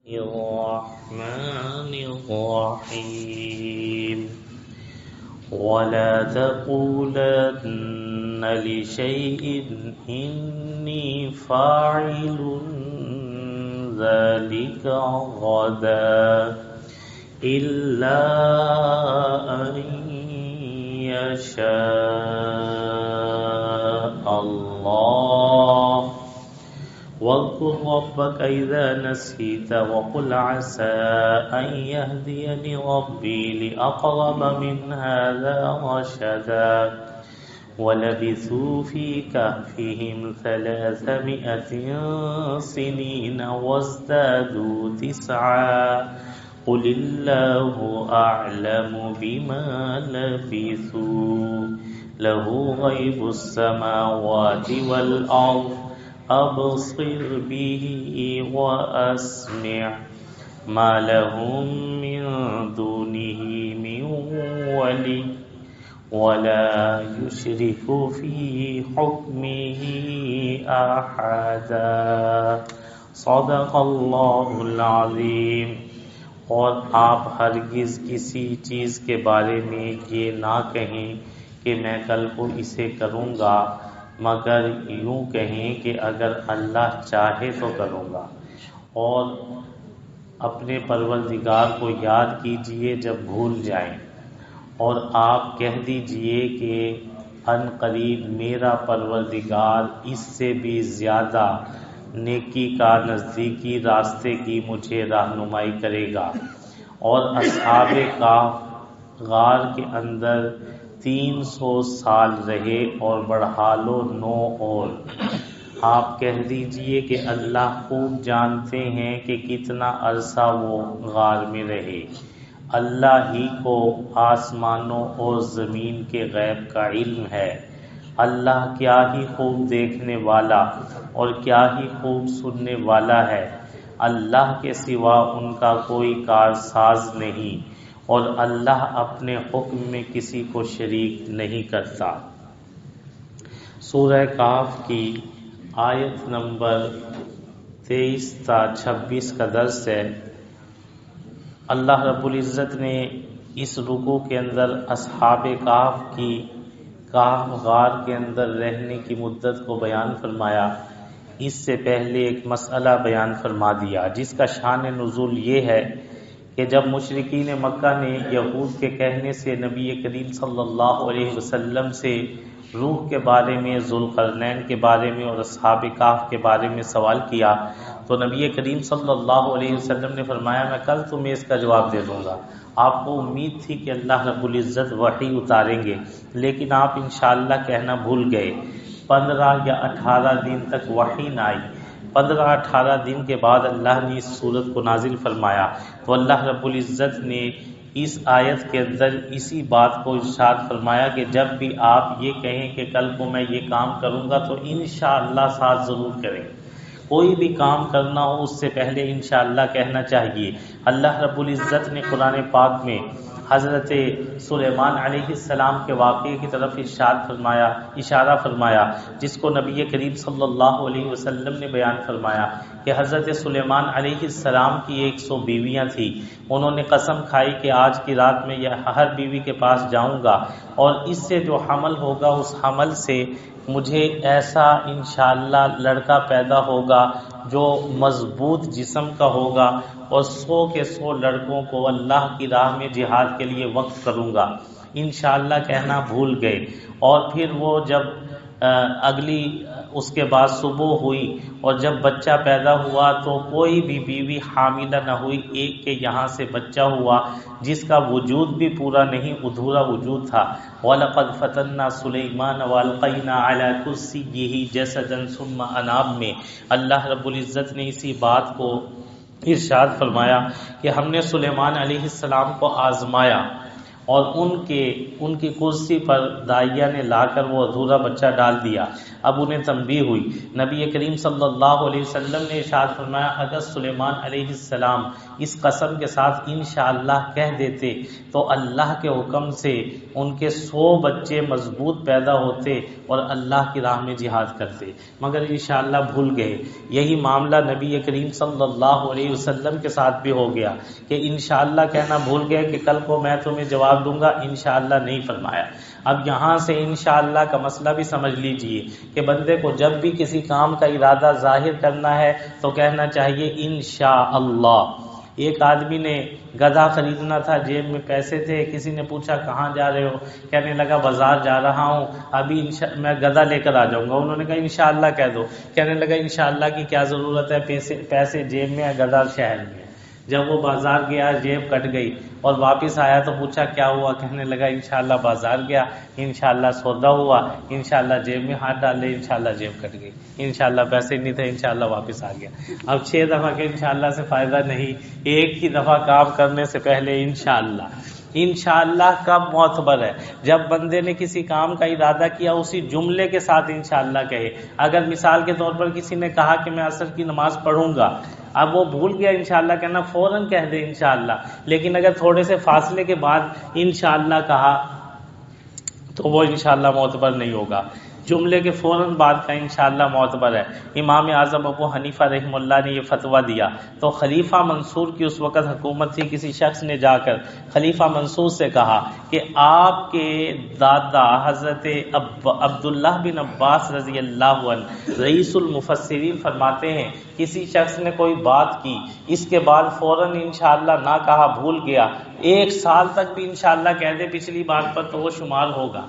الرحمن الرحيم ولا تقولن لشيء إني فاعل ذلك غدا إلا أن يشاء الله واذكر ربك إذا نسيت وقل عسى أن يهديني ربي لأقرب من هذا رشدا ولبثوا في كهفهم 300 سنين وازدادوا 9 قل الله أعلم بما لبثوا له غيب السماوات والأرض أبصر به وأسمع ما لهم من دونه من ولي ولا يشرك في حكمه أحدا صدق اللہ العظیم۔ اور آپ ہرگز کسی چیز کے بارے میں یہ نہ کہیں کہ میں کل کو اسے کروں گا، مگر یوں کہیں کہ اگر اللہ چاہے تو کروں گا، اور اپنے پروردگار کو یاد کیجئے جب بھول جائیں، اور آپ کہہ دیجئے کہ ان قریب میرا پروردگار اس سے بھی زیادہ نیکی کا نزدیکی راستے کی مجھے رہنمائی کرے گا۔ اور اصحاب کہف غار کے اندر 300 سال رہے اور بڑھا لو 9 اور۔ آپ کہہ دیجئے کہ اللہ خوب جانتے ہیں کہ کتنا عرصہ وہ غار میں رہے۔ اللہ ہی کو آسمانوں اور زمین کے غیب کا علم ہے۔ اللہ کیا ہی خوب دیکھنے والا اور کیا ہی خوب سننے والا ہے۔ اللہ کے سوا ان کا کوئی کارساز نہیں، اور اللہ اپنے حکم میں کسی کو شریک نہیں کرتا۔ سورہ کہف کی آیت نمبر 23 تا 26 کا درس ہے۔ اللہ رب العزت نے اس رکوع کے اندر اصحاب کہف کی کہف غار کے اندر رہنے کی مدت کو بیان فرمایا۔ اس سے پہلے ایک مسئلہ بیان فرما دیا جس کا شان نزول یہ ہے کہ جب مشرکین مکہ نے یہود کے کہنے سے نبی کریم صلی اللہ علیہ وسلم سے روح کے بارے میں، ذوالقرنین کے بارے میں اور اصحاب کہف کے بارے میں سوال کیا، تو نبی کریم صلی اللہ علیہ وسلم نے فرمایا میں کل تمہیں اس کا جواب دے دوں گا۔ آپ کو امید تھی کہ اللہ رب العزت وحی اتاریں گے، لیکن آپ انشاءاللہ کہنا بھول گئے۔ 15 یا 18 دن تک وحی نہ آئی۔ 15-18 دن کے بعد اللہ نے اس سورت کو نازل فرمایا، تو اللہ رب العزت نے اس آیت کے اندر اسی بات کو ارشاد فرمایا کہ جب بھی آپ یہ کہیں کہ کل کو میں یہ کام کروں گا تو انشاءاللہ ساتھ ضرور کریں۔ کوئی بھی کام کرنا ہو اس سے پہلے انشاءاللہ کہنا چاہیے۔ اللہ رب العزت نے قرآن پاک میں حضرت سلیمان علیہ السلام کے واقعے کی طرف اشارہ فرمایا، جس کو نبی کریم صلی اللہ علیہ وسلم نے بیان فرمایا کہ حضرت سلیمان علیہ السلام کی 100 بیویاں تھیں۔ انہوں نے قسم کھائی کہ آج کی رات میں ہر بیوی کے پاس جاؤں گا، اور اس سے جو حمل ہوگا اس حمل سے مجھے ایسا انشاءاللہ لڑکا پیدا ہوگا جو مضبوط جسم کا ہوگا، اور 100 کے 100 لڑکوں کو اللہ کی راہ میں جہاد کے لیے وقف کروں گا۔ انشاءاللہ کہنا بھول گئے، اور پھر وہ جب اگلی اس کے بعد صبح ہوئی اور جب بچہ پیدا ہوا تو کوئی بھی بیوی حاملہ نہ ہوئی، ایک کے یہاں سے بچہ ہوا جس کا وجود بھی پورا نہیں، ادھورا وجود تھا۔ وَلَقَدْ فَتَنَّا سُلَيْمَانَ وَأَلْقَيْنَا عَلَى كُرْسِيِّهِ جَسَدًا ثُمَّ أَنَابَ میں اللہ رب العزت نے اسی بات کو ارشاد فرمایا کہ ہم نے سلیمان علیہ السلام کو آزمایا، اور ان کی کرسی پر داعیہ نے لا کر وہ ادھورا بچہ ڈال دیا۔ اب انہیں تنبیہ ہوئی۔ نبی کریم صلی اللہ علیہ وسلم نے ارشاد فرمایا اگر سلیمان علیہ السلام اس قسم کے ساتھ انشاءاللہ کہہ دیتے تو اللہ کے حکم سے ان کے 100 بچے مضبوط پیدا ہوتے اور اللہ کی راہ میں جہاد کرتے، مگر انشاءاللہ بھول گئے۔ یہی معاملہ نبی کریم صلی اللہ علیہ وسلم کے ساتھ بھی ہو گیا کہ انشاءاللہ کہنا بھول گئے کہ کل کو میں تمہیں جواب دوں گا، انشاءاللہ نہیں فرمایا۔ اب یہاں سے انشاءاللہ کا مسئلہ بھی سمجھ لیجئے کہ بندے کو جب بھی کسی کام کا ارادہ ظاہر کرنا ہے تو کہنا چاہیے انشاءاللہ۔ ایک آدمی نے گدھا خریدنا تھا، جیب میں پیسے تھے، کسی نے پوچھا کہاں جا رہے ہو؟ کہنے لگا بازار جا رہا ہوں، ابھی میں گدھا لے کر آ جاؤں گا۔ انہوں نے کہا انشاءاللہ کہہ دو۔ کہنے لگا انشاءاللہ کی کیا ضرورت ہے، پیسے جیب میں ہے، گدھا شہر میں ہے۔ جب وہ بازار گیا جیب کٹ گئی اور واپس آیا تو پوچھا کیا ہوا؟ کہنے لگا انشاءاللہ بازار گیا، انشاءاللہ سودا ہوا، انشاءاللہ جیب میں ہاتھ ڈالے، انشاءاللہ جیب کٹ گئی، انشاءاللہ پیسے نہیں تھے، انشاءاللہ واپس آ گیا۔ اب 6 دفعہ کے انشاءاللہ سے فائدہ نہیں، ایک ہی دفعہ کام کرنے سے پہلے انشاءاللہ۔ انشاءاللہ کب معتبر ہے؟ جب بندے نے کسی کام کا ارادہ کیا اسی جملے کے ساتھ انشاءاللہ کہے۔ اگر مثال کے طور پر کسی نے کہا کہ میں عصر کی نماز پڑھوں گا، اب وہ بھول گیا انشاءاللہ کہنا، فوراً کہہ دے انشاءاللہ، لیکن اگر تھوڑے سے فاصلے کے بعد انشاءاللہ کہا تو وہ انشاءاللہ معتبر نہیں ہوگا۔ جملے کے فوراً بعد کا انشاءاللہ معتبر ہے۔ امام اعظم ابو حنیفہ رحمہ اللہ نے یہ فتویٰ دیا تو خلیفہ منصور کی اس وقت حکومت تھی، کسی شخص نے جا کر خلیفہ منصور سے کہا کہ آپ کے دادا حضرت عبداللہ بن عباس رضی اللہ عنہ رئیس المفسرین فرماتے ہیں کسی شخص نے کوئی بات کی، اس کے بعد فوراً انشاءاللہ نہ کہا، بھول گیا، 1 سال تک بھی انشاءاللہ کہہ دے پچھلی بات پر تو وہ شمار ہوگا۔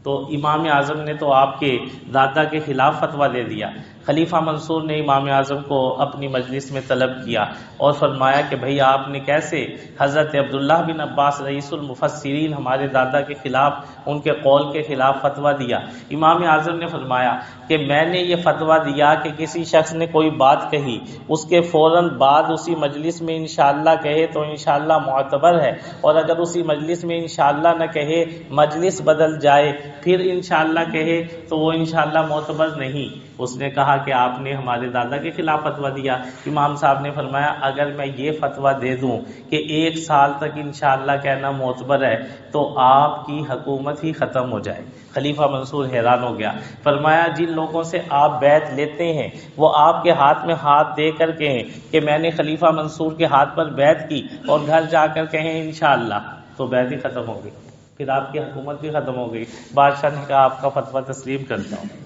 تو امام اعظم نے تو آپ کے دادا کے خلاف فتویٰ دے دیا۔ خلیفہ منصور نے امام اعظم کو اپنی مجلس میں طلب کیا اور فرمایا کہ بھئی آپ نے کیسے حضرت عبداللہ بن عباس رئیس المفسرین ہمارے دادا کے خلاف، ان کے قول کے خلاف فتویٰ دیا؟ امام اعظم نے فرمایا کہ میں نے یہ فتویٰ دیا کہ کسی شخص نے کوئی بات کہی، اس کے فوراً بعد اسی مجلس میں انشاءاللہ کہے تو انشاءاللہ معتبر ہے، اور اگر اسی مجلس میں انشاءاللہ نہ کہے، مجلس بدل جائے پھر انشاءاللہ کہے تو وہ انشاءاللہ معتبر نہیں۔ اس نے کہا کہ آپ نے ہمارے دادا کے خلاف فتویٰ دیا۔ امام صاحب نے فرمایا اگر میں یہ فتویٰ دے دوں کہ 1 سال تک انشاءاللہ کہنا معتبر ہے تو آپ کی حکومت ہی ختم ہو جائے۔ خلیفہ منصور حیران ہو گیا، فرمایا جن لوگوں سے آپ بیعت لیتے ہیں وہ آپ کے ہاتھ میں ہاتھ دے کر کہیں کہ میں نے خلیفہ منصور کے ہاتھ پر بیعت کی، اور گھر جا کر کہیں انشاءاللہ، تو بیعت ہی ختم ہو گئی، پھر آپ کی حکومت بھی ختم ہو گئی۔ بادشاہ نے کہا آپ کا فتویٰ تسلیم کرتا ہوں۔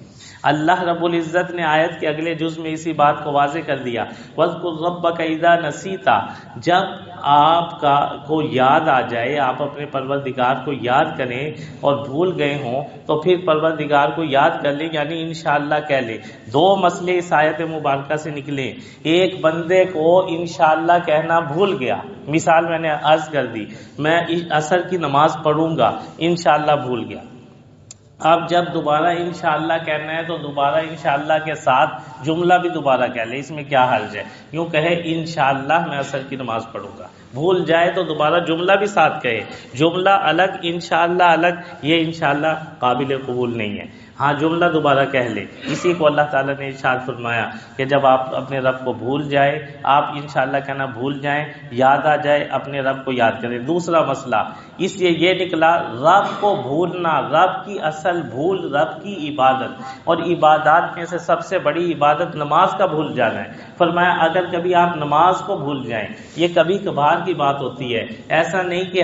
اللہ رب العزت نے آیت کے اگلے جز میں اسی بات کو واضح کر دیا، وَاذْكُرْ رَبَّكَ إِذَا نَسِيتَ، جب آپ کو یاد آ جائے، آپ اپنے پروردگار کو یاد کریں اور بھول گئے ہوں تو پھر پروردگار کو یاد کر لیں، یعنی انشاءاللہ کہہ لیں۔ 2 مسئلے اس آیت مبارکہ سے نکلے۔ ایک بندے کو انشاءاللہ کہنا بھول گیا، مثال میں نے عرض کر دی، میں عصر کی نماز پڑھوں گا، انشاءاللہ بھول گیا۔ اب جب دوبارہ انشاءاللہ کہنا ہے تو دوبارہ انشاءاللہ کے ساتھ جملہ بھی دوبارہ کہہ لے، اس میں کیا حرج ہے؟ یوں کہے انشاءاللہ میں عصر کی نماز پڑھوں گا، بھول جائے تو دوبارہ جملہ بھی ساتھ کہے، جملہ الگ انشاءاللہ الگ، یہ انشاءاللہ قابل قبول نہیں ہے۔ ہاں جملہ دوبارہ کہہ لے۔ اسی کو اللہ تعالیٰ نے ارشاد فرمایا کہ جب آپ اپنے رب کو بھول جائے، آپ انشاءاللہ کہنا بھول جائیں، یاد آ جائے اپنے رب کو یاد کریں۔ دوسرا مسئلہ اس لیے یہ نکلا، رب کو بھولنا، رب کی اصل بھول رب کی عبادت، اور عبادات میں سے سب سے بڑی عبادت نماز کا بھول جانا ہے۔ فرمایا اگر کبھی آپ نماز کو بھول جائیں، یہ کبھی کبھار کی بات ہوتی ہے، ایسا نہیں کہ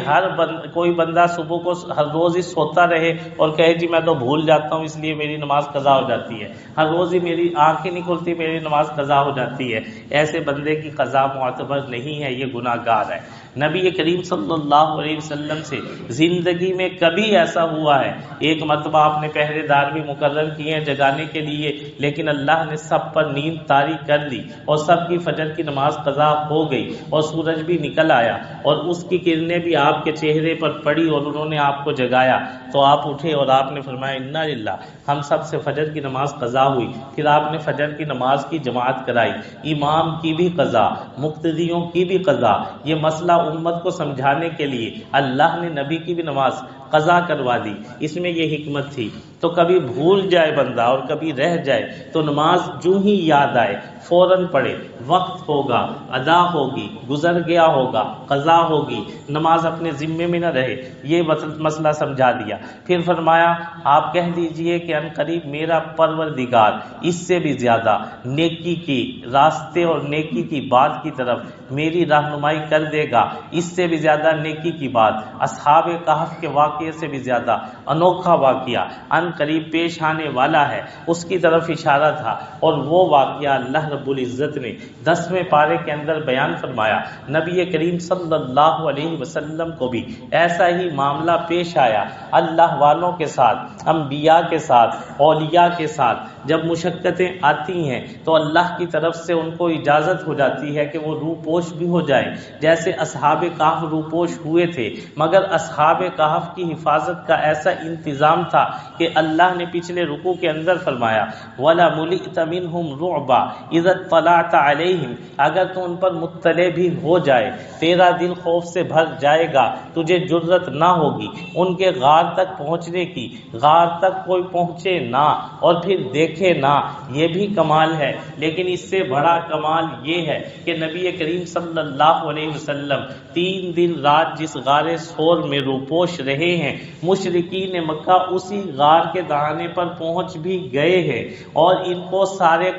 کوئی بندہ صبح کو ہر روز ہی سوتا رہے اور کہے جی میں تو بھول جاتا ہوں اس لیے میری نماز قضا ہو جاتی ہے، ہر روز ہی میری آنکھیں نہیں کھلتی میری نماز قضا ہو جاتی ہے۔ ایسے بندے کی قضا معتبر نہیں ہے، یہ گناہ گار ہے۔ نبی کریم صلی اللہ علیہ وسلم سے زندگی میں کبھی ایسا ہوا ہے، ایک مرتبہ آپ نے پہرے دار بھی مقرر کیے ہیں جگانے کے لیے، لیکن اللہ نے سب پر نیند طاری کر دی اور سب کی فجر کی نماز قضا ہو گئی اور سورج بھی نکل آیا اور اس کی کرنیں بھی آپ کے چہرے پر پڑی اور انہوں نے آپ کو جگایا، تو آپ اٹھے اور آپ نے فرمایا انا للہ، ہم سب سے فجر کی نماز قضا ہوئی، پھر آپ نے فجر کی نماز کی جماعت کرائی، امام کی بھی قضا، مقتدیوں کی بھی قضا، یہ مسئلہ امت کو سمجھانے کے لیے اللہ نے نبی کی بھی نماز قضا کروا دی، اس میں یہ حکمت تھی۔ تو کبھی بھول جائے بندہ اور کبھی رہ جائے تو نماز جو ہی یاد آئے فوراً پڑھے، وقت ہوگا ادا ہوگی، گزر گیا ہوگا قضا ہوگی، نماز اپنے ذمے میں نہ رہے، یہ مسئلہ سمجھا دیا۔ پھر فرمایا آپ کہہ دیجئے کہ ان قریب میرا پروردگار اس سے بھی زیادہ نیکی کی راستے اور نیکی کی بات کی طرف میری رہنمائی کر دے گا، اس سے بھی زیادہ نیکی کی بات، اصحاب کہف کے واقعے سے بھی زیادہ انوکھا واقعہ ان قریب پیش آنے والا ہے، اس کی طرف اشارہ تھا۔ اور وہ واقعہ اللہ رب العزت نے 10ویں پارے کے اندر بیان فرمایا۔ نبی کریم صلی اللہ علیہ وسلم کو بھی ایسا ہی معاملہ پیش آیا، اللہ والوں کے ساتھ، انبیاء کے ساتھ، اولیاء کے ساتھ جب مشقتیں آتی ہیں تو اللہ کی طرف سے ان کو اجازت ہو جاتی ہے کہ وہ روپوش بھی ہو جائیں، جیسے اصحاب کہف روپوش ہوئے تھے، مگر اصحاب کہف کی حفاظت کا ایسا انتظام تھا کہ اللہ نے پچھلے رکوع کے اندر فرمایا وَلَا مُلِئْتَ مِنْهُمْ رُعْبًا إِذَا اطَّلَعْتَ عَلَيْهِمْ، اگر تو ان پر مطلع بھی ہو جائے تیرا دل خوف سے بھر جائے گا، تجھے جرت نہ ہوگی ان کے غار تک پہنچنے کی، غار تک کوئی پہنچے نہ اور پھر دیکھے نہ، یہ بھی کمال ہے۔ لیکن اس سے بڑا کمال یہ ہے کہ نبی کریم صلی اللہ علیہ وسلم 3 دن رات جس غار ثور میں روپوش رہے ہیں، مشرکین مکہ اسی غار کے دہانے پر پہنچ بھی گئے ہیں اور ان کو سارے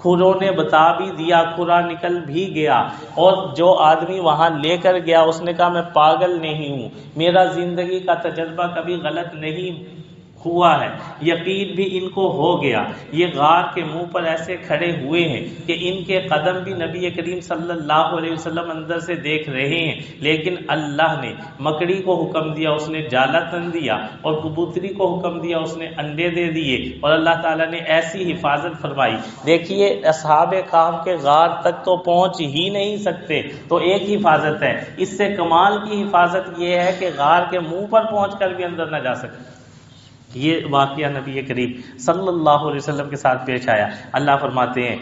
کھروں نے بتا بھی دیا، کھرا نکل بھی گیا، اور جو آدمی وہاں لے کر گیا اس نے کہا میں پاگل نہیں ہوں، میرا زندگی کا تجربہ کبھی غلط نہیں ہوا ہے، یقین بھی ان کو ہو گیا۔ یہ غار کے منہ پر ایسے کھڑے ہوئے ہیں کہ ان کے قدم بھی نبی کریم صلی اللہ علیہ وسلم اندر سے دیکھ رہے ہیں، لیکن اللہ نے مکڑی کو حکم دیا، اس نے جالا تن دیا، اور کبوتری کو حکم دیا، اس نے انڈے دے دیے، اور اللہ تعالیٰ نے ایسی حفاظت فرمائی۔ دیکھیے اصحاب کہف کے غار تک تو پہنچ ہی نہیں سکتے، تو ایک حفاظت ہے، اس سے کمال کی حفاظت یہ ہے کہ غار کے منہ پر پہنچ کر بھی اندر نہ جا سکتے۔ یہ واقعہ نبی کریم صلی اللہ علیہ وسلم کے ساتھ پیش آیا۔ اللہ فرماتے ہیں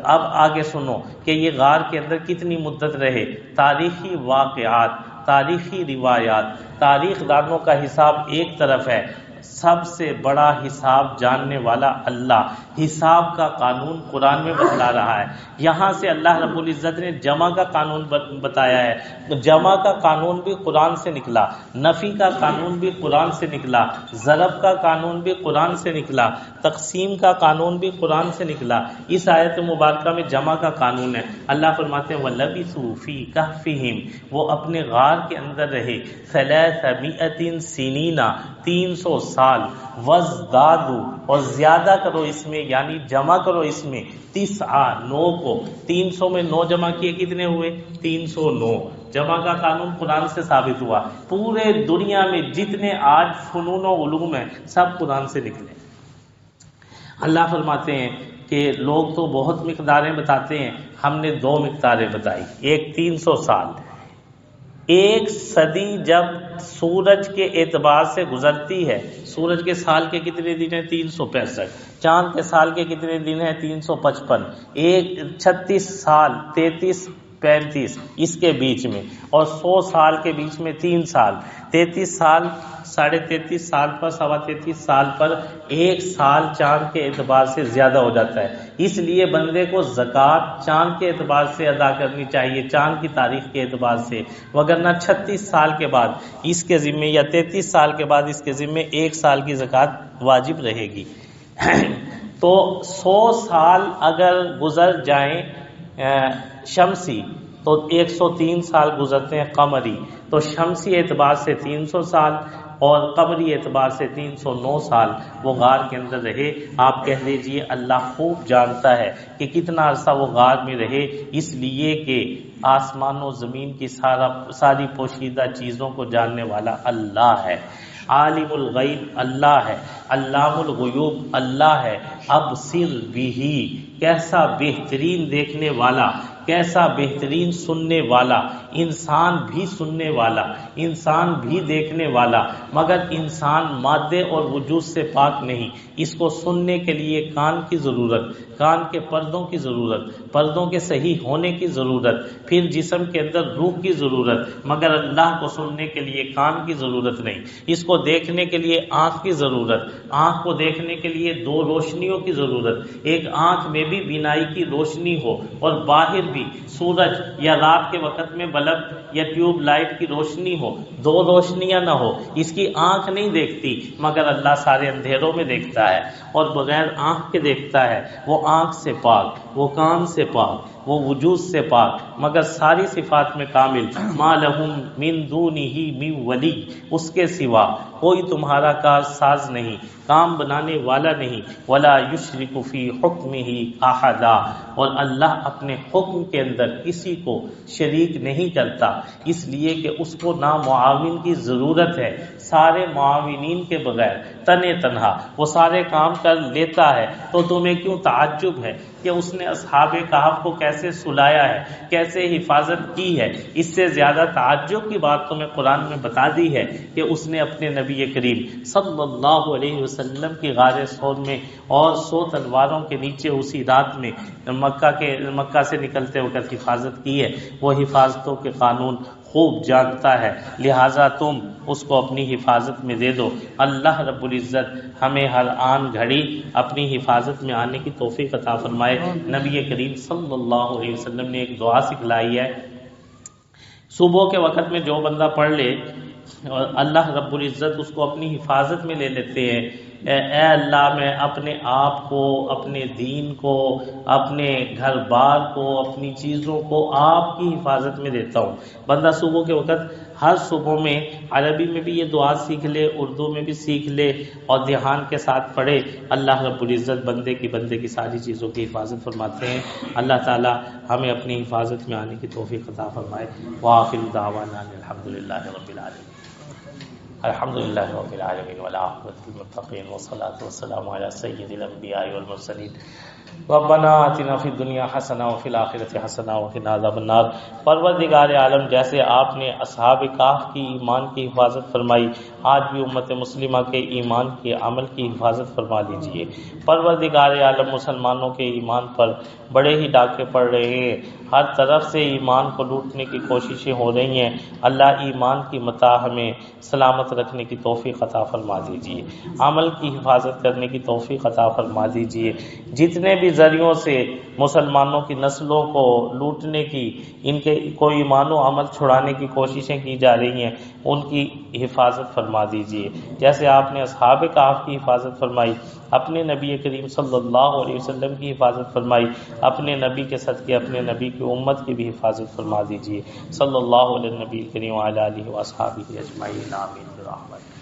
اب آگے سنو کہ یہ غار کے اندر کتنی مدت رہے۔ تاریخی واقعات، تاریخی روایات، تاریخ دانوں کا حساب ایک طرف ہے، سب سے بڑا حساب جاننے والا اللہ حساب کا قانون قرآن میں بتلا رہا ہے۔ یہاں سے اللہ رب العزت نے جمع کا قانون بتایا ہے، جمع کا قانون بھی قرآن سے نکلا، نفی کا قانون بھی قرآن سے نکلا، ضرب کا قانون بھی قرآن سے نکلا، تقسیم کا قانون بھی قرآن سے نکلا۔ اس آیت مبارکہ میں جمع کا قانون ہے۔ اللہ فرماتے ہیں وَلَبِثُوا فِي كَهْفِهِمْ، وہ اپنے غار کے اندر رہے، 300 سنین، 300 سال، وَازْدَادُوا، اور زیادہ کرو اس میں، یعنی جمع کرو اس میں 9 کو، 300 میں 9 جمع کیے کتنے ہوئے؟ 309۔ جمع کا قانون قرآن سے ثابت ہوا۔ پورے دنیا میں جتنے آج فنون و علوم ہیں سب قرآن سے نکلے۔ اللہ فرماتے ہیں کہ لوگ تو بہت مقداریں بتاتے ہیں، ہم نے 2 مقداریں بتائی، ایک 300 سال، ایک صدی جب سورج کے اعتبار سے گزرتی ہے۔ سورج کے سال کے کتنے دن ہیں؟ 365۔ چاند کے سال کے کتنے دن ہیں؟ 355۔ ایک 36 سال، 33 35 اس کے بیچ میں، اور 100 سال کے بیچ میں 3 سال، 33 سال، 33.5 سال پر، 33.25 سال پر ایک سال چاند کے اعتبار سے زیادہ ہو جاتا ہے۔ اس لیے بندے کو زکوٰۃ چاند کے اعتبار سے ادا کرنی چاہیے، چاند کی تاریخ کے اعتبار سے، وگرنہ 36 سال کے بعد اس کے ذمے یا 33 سال کے بعد اس کے ذمے 1 سال کی زکوٰۃ واجب رہے گی۔ تو 100 سال اگر گزر جائیں شمسی تو 103 سال گزرتے ہیں قمری، تو شمسی اعتبار سے 300 سال اور قمری اعتبار سے 309 سال وہ غار کے اندر رہے۔ آپ کہہ دیجئے اللہ خوب جانتا ہے کہ کتنا عرصہ وہ غار میں رہے، اس لیے کہ آسمان و زمین کی ساری پوشیدہ چیزوں کو جاننے والا اللہ ہے، عالم الغیب اللہ ہے، علام الغیوب اللہ ہے، ابصر بھی، کیسا بہترین دیکھنے والا، کیسا بہترین سننے والا، انسان بھی سننے والا، انسان بھی دیکھنے والا، مگر انسان مادے اور وجود سے پاک نہیں، اس کو سننے کے لیے کان کی ضرورت، کان کے پردوں کی ضرورت، پردوں کے صحیح ہونے کی ضرورت، پھر جسم کے اندر روح کی ضرورت، مگر اللہ کو سننے کے لیے کان کی ضرورت نہیں، اس کو دیکھنے کے لیے آنکھ کی ضرورت، آنکھ کو دیکھنے کے لیے دو روشنیوں کی ضرورت، ایک آنکھ میں بھی بینائی کی روشنی ہو اور باہر بھی سورج یا رات کے وقت میں بلب یا ٹیوب لائٹ کی روشنی ہو، دو روشنیاں نہ ہو، اس کی آنکھ نہیں دیکھتی، مگر اللہ سارے اندھیروں میں دیکھتا ہے اور بغیر آنکھ کے دیکھتا ہے، وہ آنکھ سے پاک، وہ کان سے پاک، وہ وجود سے پاک، مگر ساری صفات میں کامل، ما لہم من دونہ من ولی، اس کے سوا کوئی تمہارا کار ساز نہیں، کام بنانے والا نہیں، ولا یشرک فی حکمہ احدا، اور اللہ اپنے حکم کے اندر کسی کو شریک نہیں کرتا، اس لیے کہ اس کو نہ معاون کی ضرورت ہے، سارے معاونین کے بغیر تنے تنہا وہ سارے کام کر لیتا ہے، تو تمہیں کیوں تعجب ہے کہ اس نے اصحاب کہف کو کیسے سلایا ہے، کیسے حفاظت کی ہے؟ اس سے زیادہ تعجب کی بات تمہیں قرآن میں بتا دی ہے کہ اس نے اپنے نبی کریم صلی اللہ علیہ وسلم کی غار ثور میں اور 100 تلواروں کے نیچے اسی رات میں مکہ سے نکلتے وقت حفاظت کی ہے، وہ حفاظتوں کے قانون خوب جانتا ہے، لہٰذا تم اس کو اپنی حفاظت میں دے دو۔ اللہ رب العزت ہمیں ہر آن گھڑی اپنی حفاظت میں آنے کی توفیق عطا فرمائے۔ نبی کریم صلی اللہ علیہ وسلم نے ایک دعا سکھلائی ہے، صبح کے وقت میں جو بندہ پڑھ لے اور اللہ رب العزت اس کو اپنی حفاظت میں لے لیتے ہیں، اے اللہ میں اپنے آپ کو، اپنے دین کو، اپنے گھر بار کو، اپنی چیزوں کو آپ کی حفاظت میں دیتا ہوں۔ بندہ صبح کے وقت ہر صبح میں عربی میں بھی یہ دعا سیکھ لے، اردو میں بھی سیکھ لے اور دھیان کے ساتھ پڑھے، اللہ رب العزت بندے کی ساری چیزوں کی حفاظت فرماتے ہیں۔ اللہ تعالی ہمیں اپنی حفاظت میں آنے کی توفیق عطا فرمائے۔ وآخر دعوانا الحمدللہ رب العالمین۔ الحمدللہ رب العالمین والعاقبۃ للمتقین والصلاۃ والسلام علی سید الانبیاء والمرسلین۔ ربنا آتنا فی الدنیا حسنہ وفی الآخرۃ حسنہ وقنا عذاب النار۔ پروردگار عالم، جیسے آپ نے اصحاب کہف کی ایمان کی حفاظت فرمائی، آج بھی امت مسلمہ کے ایمان کے عمل کی حفاظت فرما لیجئے۔ پروردگار عالم، مسلمانوں کے ایمان پر بڑے ہی ڈاکے پڑ رہے ہیں، ہر طرف سے ایمان کو لوٹنے کی کوششیں ہو رہی ہیں، اللہ ایمان کی متاع ہمیں سلامت رکھنے کی توفیق عطا فرما دیجئے، عمل کی حفاظت کرنے کی توفیق عطا فرما دیجئے۔ جتنے بھی ذریعوں سے مسلمانوں کی نسلوں کو لوٹنے کی، ان کے کوئی ایمان و عمل چھڑانے کی کوششیں کی جا رہی ہیں، ان کی حفاظت فرما دیجئے۔ جیسے آپ نے اصحاب کہف کی حفاظت فرمائی، اپنے نبی کریم صلی اللہ علیہ وسلم کی حفاظت فرمائی، اپنے نبی کے صدقے اپنے نبی کی امت کی بھی حفاظت فرما دیجئے۔ صلی اللہ علیہ نبی کریم وعلی آلہ واصحابہ اجمعین، آمین برحمتہ۔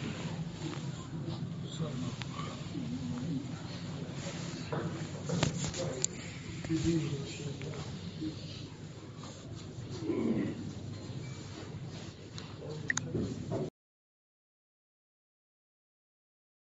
جی